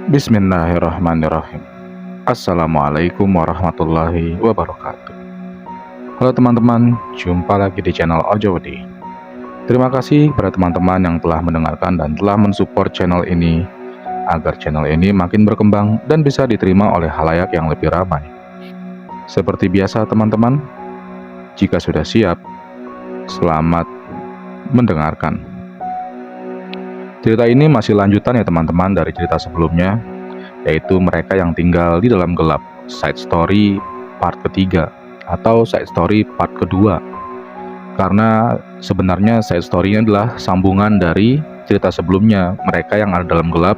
Bismillahirrahmanirrahim. Assalamualaikum warahmatullahi wabarakatuh. Halo teman-teman, jumpa lagi di channel Ojowedi. Terima kasih kepada teman-teman yang telah mendengarkan dan telah mensupport channel ini agar channel ini makin berkembang dan bisa diterima oleh halayak yang lebih ramai. Seperti biasa teman-teman, jika sudah siap, selamat mendengarkan. Cerita ini masih lanjutan ya teman-teman dari cerita sebelumnya, yaitu mereka yang tinggal di dalam gelap, side story part ketiga atau side story part kedua. Karena sebenarnya side story-nya adalah sambungan dari cerita sebelumnya, mereka yang ada dalam gelap,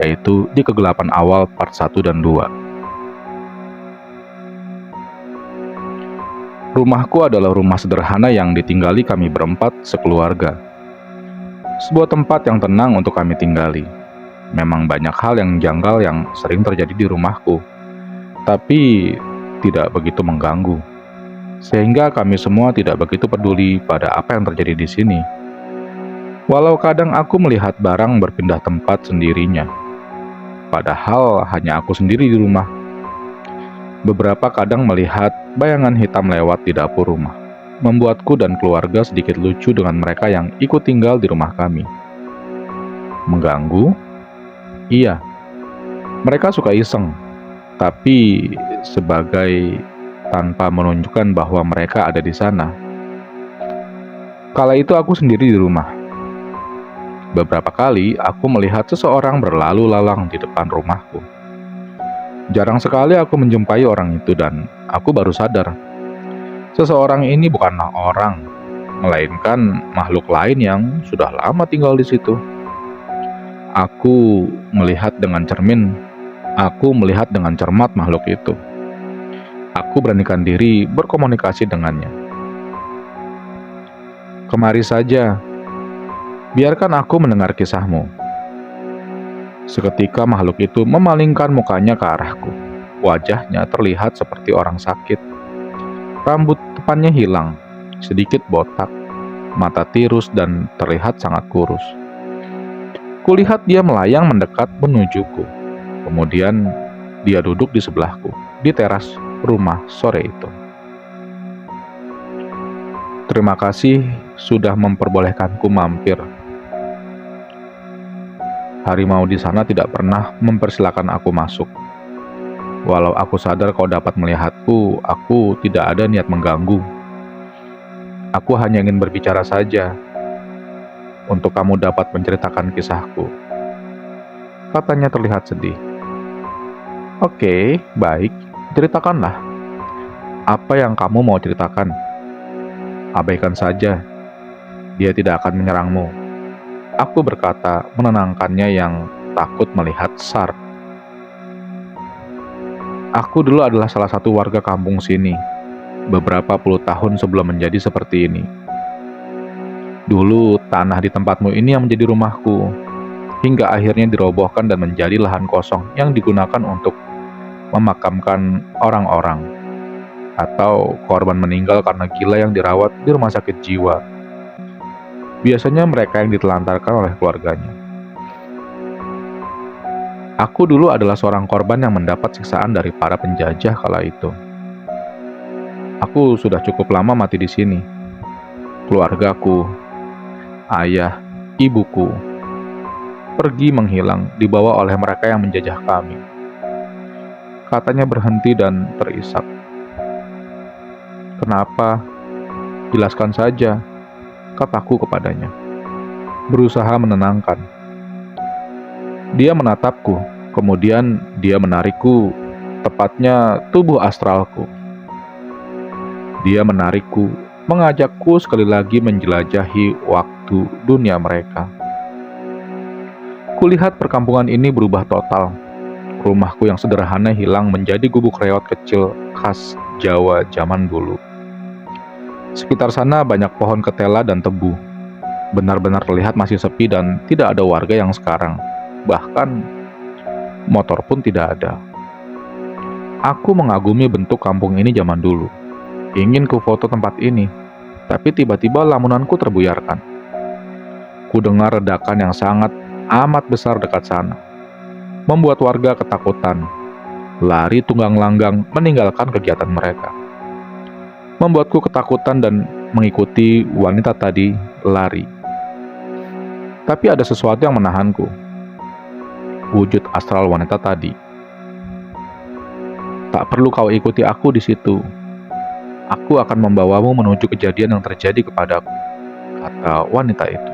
yaitu di kegelapan awal part 1 dan 2. Rumahku adalah rumah sederhana yang ditinggali kami berempat sekeluarga. Sebuah tempat yang tenang untuk kami tinggali. Memang banyak hal yang janggal yang sering terjadi di rumahku, tapi tidak begitu mengganggu. Sehingga kami semua tidak begitu peduli pada apa yang terjadi di sini. Walau kadang aku melihat barang berpindah tempat sendirinya. Padahal hanya aku sendiri di rumah. Beberapa kadang melihat bayangan hitam lewat di dapur rumah. Membuatku dan keluarga sedikit lucu dengan mereka yang ikut tinggal di rumah kami. Mengganggu? Iya, mereka suka iseng, tapi sebagai tanpa menunjukkan bahwa mereka ada di sana. Kala itu aku sendiri di rumah. Beberapa kali aku melihat seseorang berlalu lalang di depan rumahku. Jarang sekali aku menjumpai orang itu dan aku baru sadar. Seseorang ini bukanlah orang, melainkan makhluk lain yang sudah lama tinggal di situ. Aku melihat dengan cermat makhluk itu. Aku beranikan diri berkomunikasi dengannya. Kemari saja, biarkan aku mendengar kisahmu. Seketika makhluk itu memalingkan mukanya ke arahku. Wajahnya terlihat seperti orang sakit. Rambut depannya hilang, sedikit botak, mata tirus dan terlihat sangat kurus. Kulihat dia melayang mendekat menujuku. Kemudian dia duduk di sebelahku, di teras rumah sore itu. Terima kasih sudah memperbolehkanku mampir. Harimau di sana tidak pernah mempersilahkan aku masuk. Walau aku sadar kau dapat melihatku, aku tidak ada niat mengganggu. Aku hanya ingin berbicara saja, untuk kamu dapat menceritakan kisahku. Katanya terlihat sedih. Oke, baik, ceritakanlah. Apa yang kamu mau ceritakan? Abaikan saja, dia tidak akan menyerangmu. Aku berkata menenangkannya yang takut melihat SAR. Aku dulu adalah salah satu warga kampung sini, beberapa puluh tahun sebelum menjadi seperti ini. Dulu, tanah di tempatmu ini yang menjadi rumahku, hingga akhirnya dirobohkan dan menjadi lahan kosong yang digunakan untuk memakamkan orang-orang, atau korban meninggal karena gila yang dirawat di rumah sakit jiwa. Biasanya mereka yang ditelantarkan oleh keluarganya. Aku dulu adalah seorang korban yang mendapat siksaan dari para penjajah kala itu. Aku sudah cukup lama mati di sini. Keluargaku, ayah, ibuku, pergi menghilang dibawa oleh mereka yang menjajah kami. Katanya berhenti dan terisak. Kenapa? Jelaskan saja, kataku kepadanya. Berusaha menenangkan. Dia menatapku, kemudian dia menarikku, tepatnya tubuh astralku. Dia menarikku, mengajakku sekali lagi menjelajahi waktu dunia mereka. Kulihat perkampungan ini berubah total. Rumahku yang sederhana hilang menjadi gubuk reot kecil khas Jawa zaman dulu. Sekitar sana banyak pohon ketela dan tebu. Benar-benar terlihat masih sepi dan tidak ada warga yang sekarang. Bahkan motor pun tidak ada. Aku mengagumi bentuk kampung ini zaman dulu. Ingin ku foto tempat ini, tapi tiba-tiba lamunanku terbuyarkan. Ku dengar redakan yang sangat amat besar dekat sana. membuat warga ketakutan, lari tunggang-langgang meninggalkan kegiatan mereka. Membuatku ketakutan dan mengikuti wanita tadi lari. Tapi ada sesuatu yang menahanku. Wujud astral wanita tadi. Tak perlu kau ikuti aku di situ. Aku akan membawamu menuju kejadian yang terjadi kepadaku, kata wanita itu.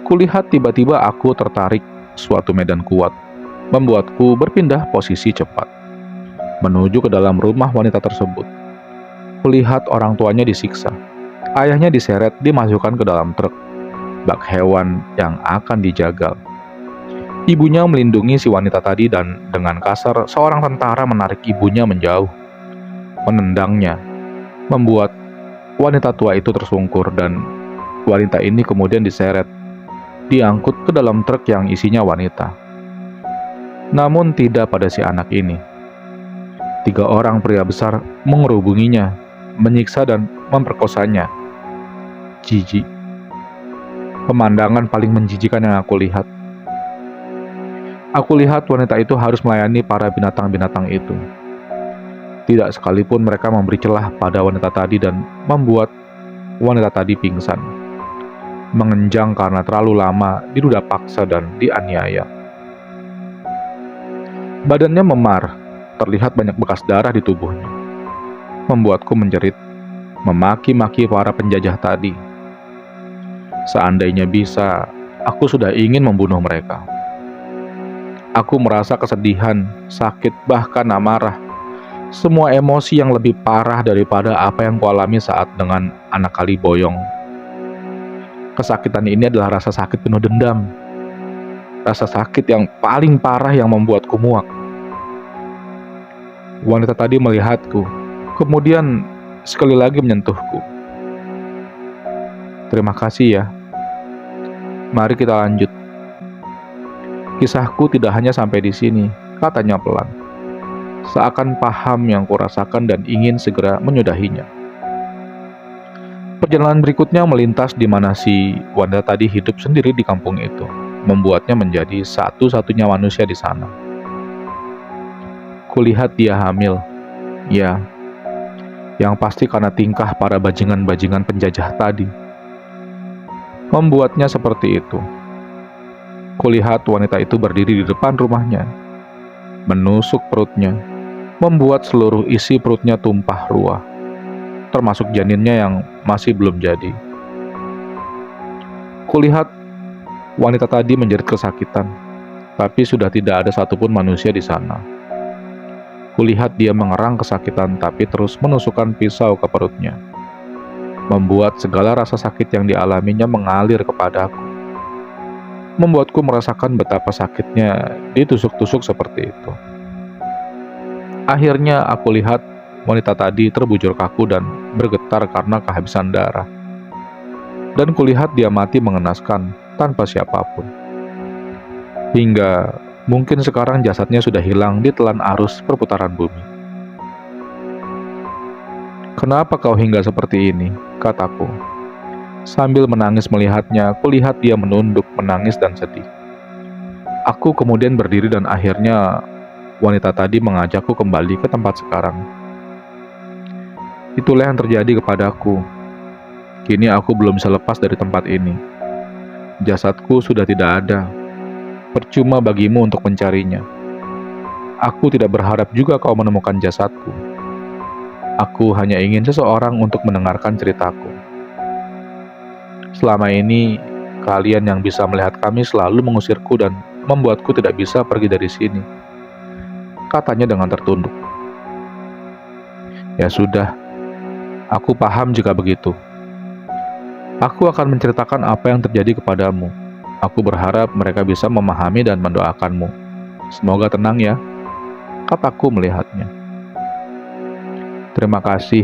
Kulihat tiba-tiba aku tertarik suatu medan kuat, membuatku berpindah posisi cepat, menuju ke dalam rumah wanita tersebut. Kulihat orang tuanya disiksa, ayahnya diseret dimasukkan ke dalam truk, bak hewan yang akan dijagal. Ibunya melindungi si wanita tadi dan dengan kasar seorang tentara menarik ibunya menjauh, menendangnya, membuat wanita tua itu tersungkur dan wanita ini kemudian diseret, diangkut ke dalam truk yang isinya wanita. Namun tidak pada si anak ini. 3 orang pria besar mengerubunginya, menyiksa dan memperkosanya. Jijik. Pemandangan paling menjijikan yang aku lihat. Aku lihat wanita itu harus melayani para binatang-binatang itu. Tidak sekalipun mereka memberi celah pada wanita tadi dan membuat wanita tadi pingsan. Mengenjang karena terlalu lama diduda paksa dan dianiaya. Badannya memar, terlihat banyak bekas darah di tubuhnya. Membuatku menjerit, memaki-maki para penjajah tadi. Seandainya bisa, aku sudah ingin membunuh mereka. Aku merasa kesedihan, sakit, bahkan amarah. Semua emosi yang lebih parah daripada apa yang kualami saat dengan anak kali boyong. Kesakitan ini adalah rasa sakit penuh dendam. Rasa sakit yang paling parah yang membuatku muak. Wanita tadi melihatku, kemudian sekali lagi menyentuhku. Terima kasih ya. Mari kita lanjut. Kisahku tidak hanya sampai di sini, katanya pelan. Seakan paham yang kurasakan dan ingin segera menyudahinya. Perjalanan berikutnya melintas di mana si wanita tadi hidup sendiri di kampung itu, membuatnya menjadi satu-satunya manusia di sana. Kulihat dia hamil. Ya, yang pasti karena tingkah para bajingan-bajingan penjajah tadi. Membuatnya seperti itu. Kulihat wanita itu berdiri di depan rumahnya, menusuk perutnya, membuat seluruh isi perutnya tumpah ruah, termasuk janinnya yang masih belum jadi. Kulihat wanita tadi menjerit kesakitan, tapi sudah tidak ada satupun manusia di sana. Kulihat dia mengerang kesakitan tapi terus menusukkan pisau ke perutnya, membuat segala rasa sakit yang dialaminya mengalir kepadaku. Membuatku merasakan betapa sakitnya ditusuk-tusuk seperti itu. Akhirnya aku lihat wanita tadi terbujur kaku dan bergetar karena kehabisan darah. Dan kulihat dia mati mengenaskan tanpa siapapun. Hingga mungkin sekarang jasadnya sudah hilang di telan arus perputaran bumi. Kenapa kau hingga seperti ini? Kataku. Sambil menangis melihatnya, kulihat dia menunduk, menangis dan sedih. Aku kemudian berdiri dan akhirnya wanita tadi mengajakku kembali ke tempat sekarang. Itulah yang terjadi kepadaku. Kini aku belum bisa lepas dari tempat ini. Jasadku sudah tidak ada. Percuma bagimu untuk mencarinya. Aku tidak berharap juga kau menemukan jasadku. Aku hanya ingin seseorang untuk mendengarkan ceritaku. Selama ini, kalian yang bisa melihat kami selalu mengusirku dan membuatku tidak bisa pergi dari sini, katanya dengan tertunduk. Ya sudah, aku paham jika begitu. Aku akan menceritakan apa yang terjadi kepadamu. Aku berharap mereka bisa memahami dan mendoakanmu. Semoga tenang ya, kataku melihatnya. Terima kasih,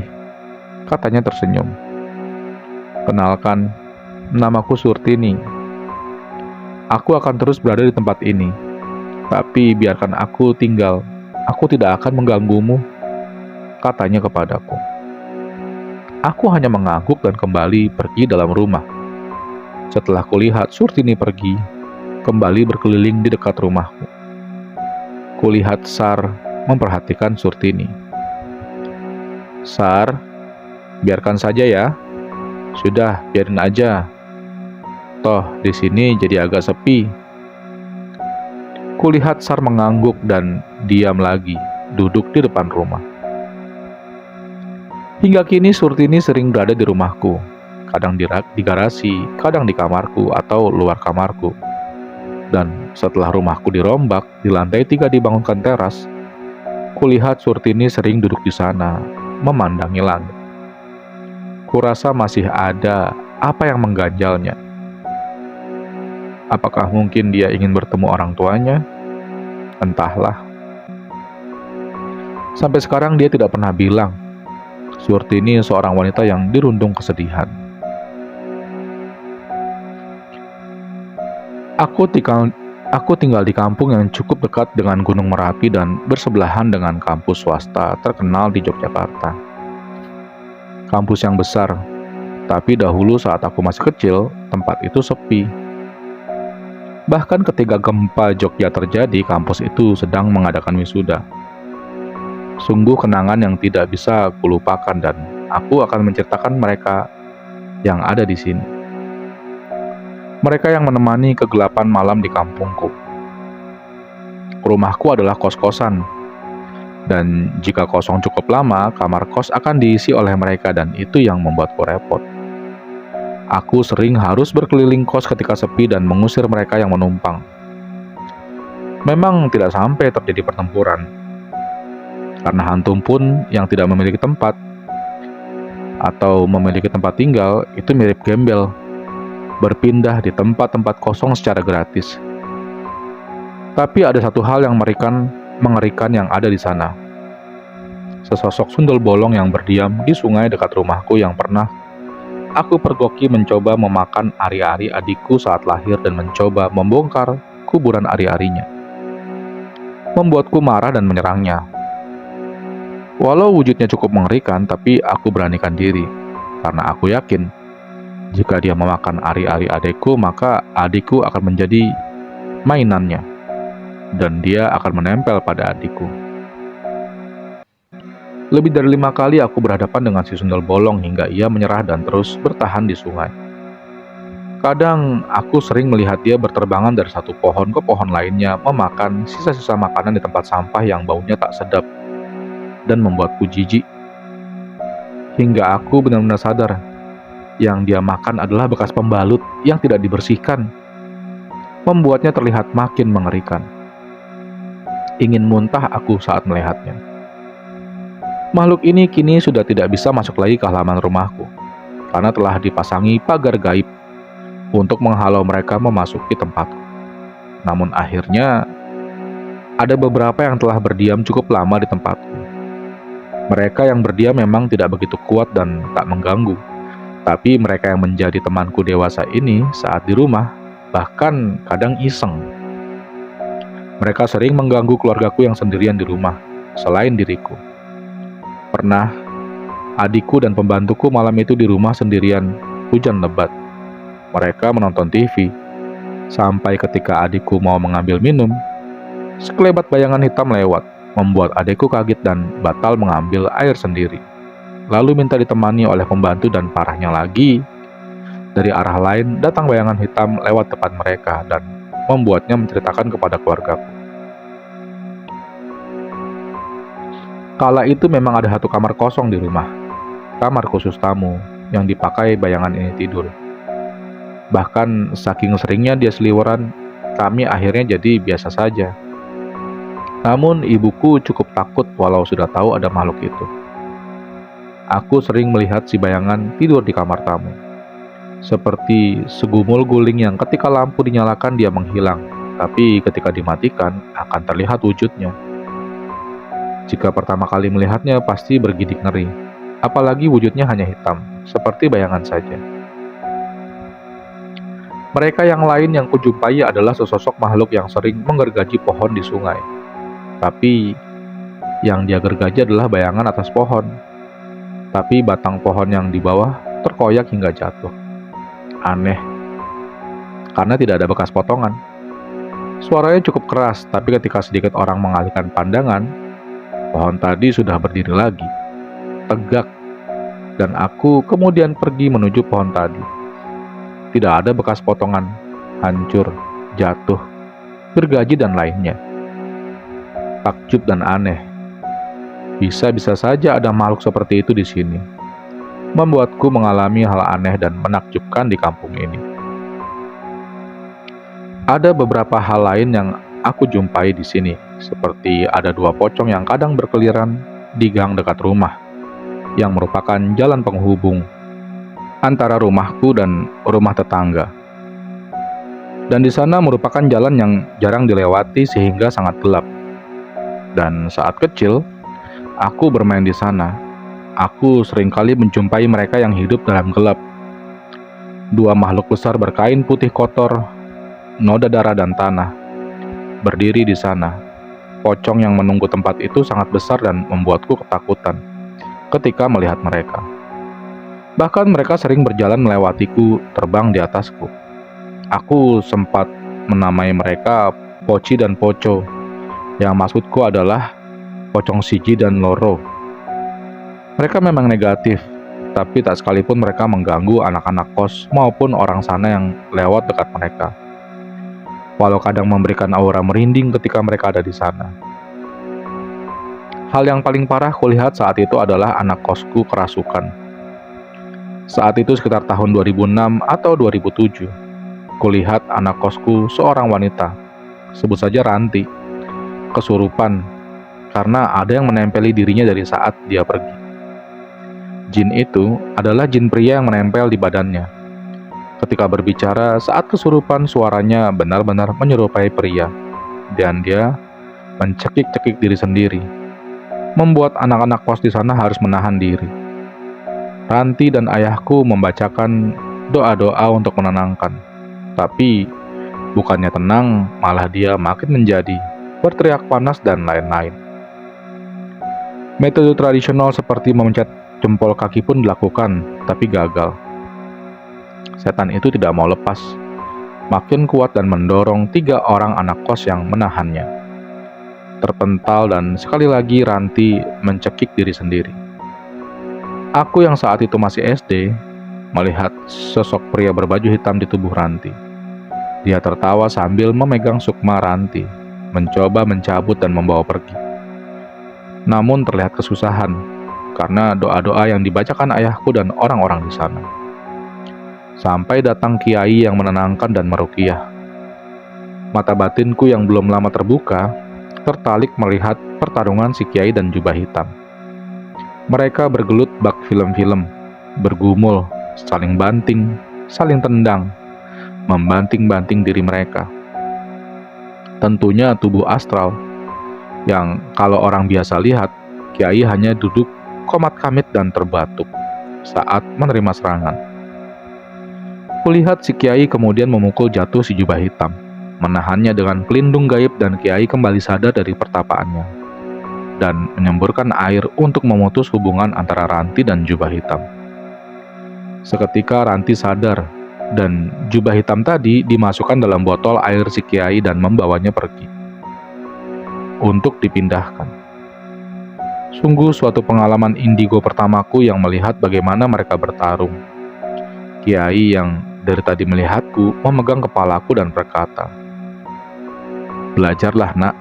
katanya tersenyum. Kenalkan, namaku Surtini. Aku akan terus berada di tempat ini. Tapi biarkan aku tinggal. Aku tidak akan mengganggumu, katanya kepadaku. Aku hanya mengangguk dan kembali pergi dalam rumah. Setelah kulihat Surtini pergi, kembali berkeliling di dekat rumahku. Kulihat Sar memperhatikan Surtini. "Sar, biarkan saja ya. Sudah, biarin aja. Toh, di sini jadi agak sepi." Kulihat Sar mengangguk dan diam lagi, duduk di depan rumah. Hingga kini Surtini sering berada di rumahku, kadang di garasi, kadang di kamarku atau luar kamarku. Dan setelah rumahku dirombak, di lantai 3 dibangunkan teras, kulihat Surtini sering duduk di sana, memandangi langit. Kurasa masih ada apa yang mengganjalnya. Apakah mungkin dia ingin bertemu orang tuanya? Entahlah. Sampai sekarang dia tidak pernah bilang. Surtini seorang wanita yang dirundung kesedihan. Aku tinggal di kampung yang cukup dekat dengan Gunung Merapi dan bersebelahan dengan kampus swasta terkenal di Yogyakarta. Kampus yang besar, tapi dahulu saat aku masih kecil, tempat itu sepi. Bahkan ketika gempa Jogja terjadi, kampus itu sedang mengadakan wisuda. Sungguh kenangan yang tidak bisa kulupakan dan aku akan menceritakan mereka yang ada di sini. Mereka yang menemani kegelapan malam di kampungku. Rumahku adalah kos-kosan, dan jika kosong cukup lama, kamar kos akan diisi oleh mereka dan itu yang membuatku repot. Aku sering harus berkeliling kos ketika sepi dan mengusir mereka yang menumpang. Memang tidak sampai terjadi pertempuran, karena hantum pun yang tidak memiliki tempat atau memiliki tempat tinggal itu mirip gembel, berpindah di tempat-tempat kosong secara gratis. Tapi ada satu hal yang mengerikan yang ada di sana. Sesosok sundel bolong yang berdiam di sungai dekat rumahku yang pernah aku pergoki mencoba memakan ari-ari adikku saat lahir dan mencoba membongkar kuburan ari-arinya. Membuatku marah dan menyerangnya. Walau wujudnya cukup mengerikan, tapi aku beranikan diri, karena aku yakin jika dia memakan ari-ari adikku, maka adikku akan menjadi mainannya, dan dia akan menempel pada adikku. Lebih dari 5 kali aku berhadapan dengan si sundel bolong hingga ia menyerah dan terus bertahan di sungai. Kadang aku sering melihat dia berterbangan dari satu pohon ke pohon lainnya, memakan sisa-sisa makanan di tempat sampah yang baunya tak sedap dan membuatku jijik. Hingga aku benar-benar sadar, yang dia makan adalah bekas pembalut yang tidak dibersihkan. Membuatnya terlihat makin mengerikan. Ingin muntah aku saat melihatnya. Makhluk ini kini sudah tidak bisa masuk lagi ke halaman rumahku, karena telah dipasangi pagar gaib untuk menghalau mereka memasuki tempatku. Namun akhirnya, ada beberapa yang telah berdiam cukup lama di tempatku. Mereka yang berdiam memang tidak begitu kuat dan tak mengganggu, tapi mereka yang menjadi temanku dewasa ini saat di rumah, bahkan kadang iseng. Mereka sering mengganggu keluargaku yang sendirian di rumah, selain diriku. Pernah, adikku dan pembantuku malam itu di rumah sendirian, hujan lebat. Mereka menonton TV, sampai ketika adikku mau mengambil minum, sekelebat bayangan hitam lewat, membuat adikku kaget dan batal mengambil air sendiri. Lalu minta ditemani oleh pembantu dan parahnya lagi, dari arah lain datang bayangan hitam lewat depan mereka dan membuatnya menceritakan kepada keluargaku. Kala itu memang ada satu kamar kosong di rumah, kamar khusus tamu yang dipakai bayangan ini tidur. Bahkan saking seringnya dia seliweran, kami akhirnya jadi biasa saja. Namun ibuku cukup takut walau sudah tahu ada makhluk itu. Aku sering melihat si bayangan tidur di kamar tamu, seperti segumul guling yang ketika lampu dinyalakan dia menghilang, tapi ketika dimatikan akan terlihat wujudnya. Jika pertama kali melihatnya pasti bergidik ngeri, apalagi wujudnya hanya hitam, seperti bayangan saja. Mereka yang lain yang kujumpai adalah sesosok makhluk yang sering menggergaji pohon di sungai. Tapi yang dia gergaji adalah bayangan atas pohon. Tapi batang pohon yang di bawah terkoyak hingga jatuh. Aneh, karena tidak ada bekas potongan. Suaranya cukup keras, tapi ketika sedikit orang mengalihkan pandangan, pohon tadi sudah berdiri lagi, tegak, dan aku kemudian pergi menuju pohon tadi. Tidak ada bekas potongan, hancur, jatuh, gergaji, dan lainnya. Takjub dan aneh. Bisa-bisa saja ada makhluk seperti itu di sini. Membuatku mengalami hal aneh dan menakjubkan di kampung ini. Ada beberapa hal lain yang aku jumpai di sini, seperti ada dua pocong yang kadang berkeliaran di gang dekat rumah, yang merupakan jalan penghubung antara rumahku dan rumah tetangga. Dan di sana merupakan jalan yang jarang dilewati sehingga sangat gelap. Dan saat kecil, aku bermain di sana. Aku seringkali menjumpai mereka yang hidup dalam gelap. Dua makhluk besar berkain putih kotor, noda darah dan tanah, berdiri di sana. Pocong yang menunggu tempat itu sangat besar dan membuatku ketakutan ketika melihat mereka. Bahkan mereka sering berjalan melewatiku, terbang di atasku. Aku sempat menamai mereka Poci dan Poco, yang maksudku adalah pocong siji dan loro. Mereka memang negatif, tapi tak sekalipun mereka mengganggu anak-anak kos maupun orang sana yang lewat dekat mereka. Walau kadang memberikan aura merinding ketika mereka ada di sana. Hal yang paling parah kulihat saat itu adalah anak kosku kerasukan. Saat itu sekitar tahun 2006 atau 2007. Kulihat anak kosku seorang wanita, sebut saja Ranti, kesurupan karena ada yang menempeli dirinya dari saat dia pergi. Jin itu adalah jin pria yang menempel di badannya. Ketika berbicara saat kesurupan, suaranya benar-benar menyerupai pria, dan dia mencekik-cekik diri sendiri, membuat anak-anak kos di sana harus menahan diri. Ranti dan ayahku membacakan doa-doa untuk menenangkan, tapi bukannya tenang, malah dia makin menjadi, berteriak panas dan lain-lain. Metode tradisional seperti memencet jempol kaki pun dilakukan, tapi gagal. Setan itu tidak mau lepas, makin kuat dan mendorong 3 orang anak kos yang menahannya. Terpental dan sekali lagi Ranti mencekik diri sendiri. Aku yang saat itu masih SD, melihat sosok pria berbaju hitam di tubuh Ranti. Dia tertawa sambil memegang sukma Ranti, mencoba mencabut dan membawa pergi. Namun terlihat kesusahan, karena doa-doa yang dibacakan ayahku dan orang-orang di sana. Sampai datang kiai yang menenangkan dan meruqyah. Mata batinku yang belum lama terbuka, tertarik melihat pertarungan si kiai dan jubah hitam. Mereka bergelut bak film-film, bergumul, saling banting, saling tendang, membanting-banting diri mereka. Tentunya tubuh astral, yang kalau orang biasa lihat, kiai hanya duduk komat kamit dan terbatuk saat menerima serangan. Kulihat si kiai kemudian memukul jatuh si jubah hitam, menahannya dengan pelindung gaib dan kiai kembali sadar dari pertapaannya, dan menyemburkan air untuk memutus hubungan antara Ranti dan jubah hitam. Seketika Ranti sadar, dan jubah hitam tadi dimasukkan dalam botol air si kiai dan membawanya pergi untuk dipindahkan. Sungguh suatu pengalaman indigo pertamaku yang melihat bagaimana mereka bertarung. Kiai yang dari tadi melihatku memegang kepalaku dan berkata, "Belajarlah, nak.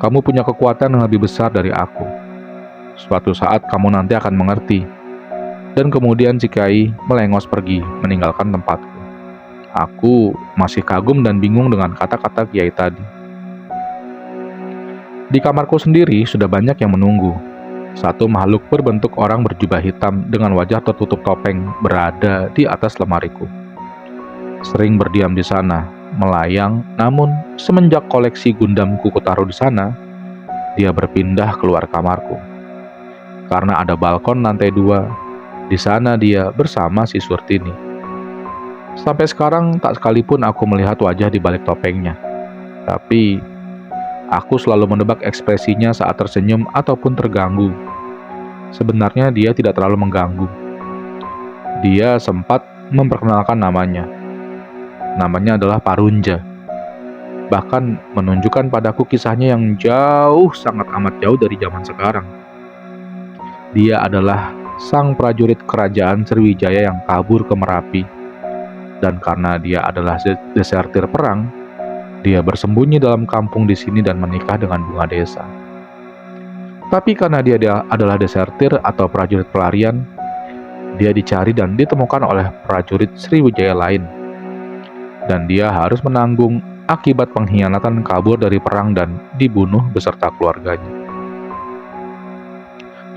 Kamu punya kekuatan yang lebih besar dari aku. Suatu saat kamu nanti akan mengerti." Dan kemudian si kiai melengos pergi, meninggalkan tempatku. Aku masih kagum dan bingung dengan kata-kata kiai tadi. Di kamarku sendiri sudah banyak yang menunggu. Satu makhluk berbentuk orang berjubah hitam dengan wajah tertutup topeng berada di atas lemariku. Sering berdiam di sana, melayang, namun semenjak koleksi Gundamku kutaruh di sana, dia berpindah keluar kamarku. Karena ada balkon lantai 2, di sana dia bersama si Surtini. Sampai sekarang tak sekalipun aku melihat wajah di balik topengnya. Tapi aku selalu menebak ekspresinya saat tersenyum ataupun terganggu. Sebenarnya dia tidak terlalu mengganggu. Dia sempat memperkenalkan namanya. Namanya adalah Parunja. bahkan menunjukkan padaku kisahnya yang jauh, sangat amat jauh dari zaman sekarang. Dia adalah sang prajurit kerajaan Sriwijaya yang kabur ke Merapi, dan karena dia adalah desertir perang, dia bersembunyi dalam kampung di sini dan menikah dengan bunga desa. Tapi karena dia adalah desertir atau prajurit pelarian, dia dicari dan ditemukan oleh prajurit Sriwijaya lain, dan dia harus menanggung akibat pengkhianatan kabur dari perang dan dibunuh beserta keluarganya.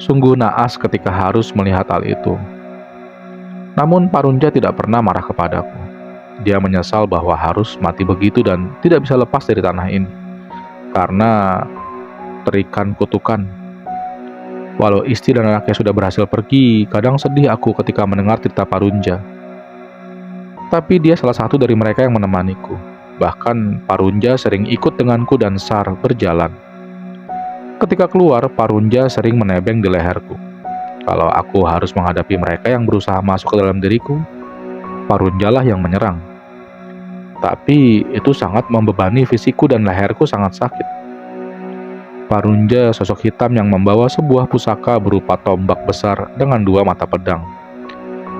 Sungguh naas ketika harus melihat hal itu. Namun Parunja tidak pernah marah kepadaku. Dia menyesal bahwa harus mati begitu dan tidak bisa lepas dari tanah ini, karena terikan kutukan. Walau istri dan anaknya sudah berhasil pergi, kadang sedih aku ketika mendengar cerita Parunja. Tapi dia salah satu dari mereka yang menemaniku. Bahkan Parunja sering ikut denganku dan Sar berjalan. Ketika keluar, Parunja sering menebeng di leherku. Kalau aku harus menghadapi mereka yang berusaha masuk ke dalam diriku, Parunjalah yang menyerang. Tapi itu sangat membebani fisikku dan leherku sangat sakit. Parunja sosok hitam yang membawa sebuah pusaka berupa tombak besar dengan 2 mata pedang,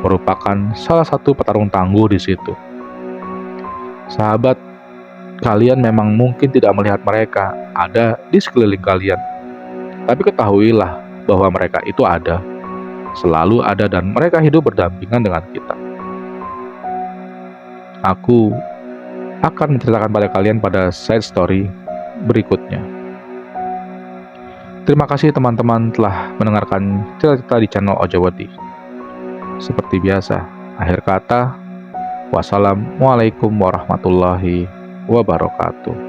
merupakan salah satu petarung tangguh di situ. Sahabat, kalian memang mungkin tidak melihat mereka ada di sekeliling kalian, tapi ketahuilah bahwa mereka itu ada, selalu ada, dan mereka hidup berdampingan dengan kita. Aku akan menceritakan pada kalian pada side story berikutnya. Terima kasih teman-teman telah mendengarkan cerita-cerita di channel Ojowedi. Seperti biasa, akhir kata, wassalamualaikum warahmatullahi wabarakatuh.